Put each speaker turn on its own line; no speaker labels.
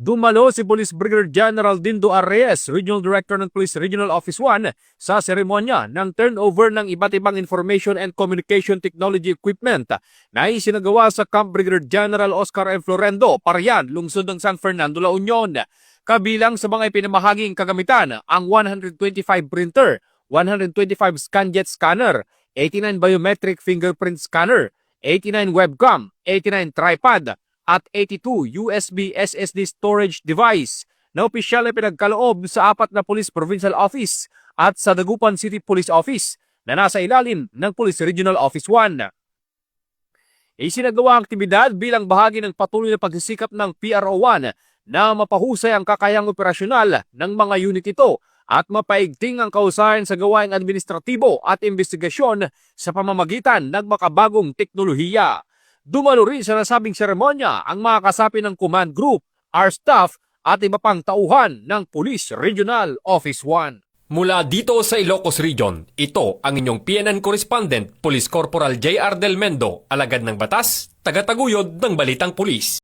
Dumalo si Police Brigadier General Dindo Arreyes, Regional Director ng Police Regional Office 1, sa seremonya ng turnover ng iba't ibang Information and Communication Technology Equipment na isinagawa sa Camp Brigadier General Oscar M. Florendo, Parian, lungsod ng San Fernando, La Union. Kabilang sa mga ipinamahaging kagamitan ang 125 printer, 125 scanjet scanner, 89 biometric fingerprint scanner, 89 webcam, 89 tripod, at 82 USB SSD storage device na opisyal na pinagkaloob sa 4 na Police Provincial Office at sa Dagupan City Police Office na nasa ilalim ng Police Regional Office 1. Isinagawa ang aktibidad bilang bahagi ng patuloy na pagsisikap ng PRO1 na mapahusay ang kakayang operasyonal ng mga unit ito at mapaigting ang kausayan sa gawaing administratibo at investigasyon sa pamamagitan ng makabagong teknolohiya. Dumalo rin sa nasabing seremonya ang mga kasapi ng Command Group, our staff at iba pang tauhan ng Police Regional Office 1.
Mula dito sa Ilocos Region, ito ang inyong PNN Correspondent, Police Corporal J.R. Del Mendo, alagad ng batas, tagataguyod ng Balitang Pulis.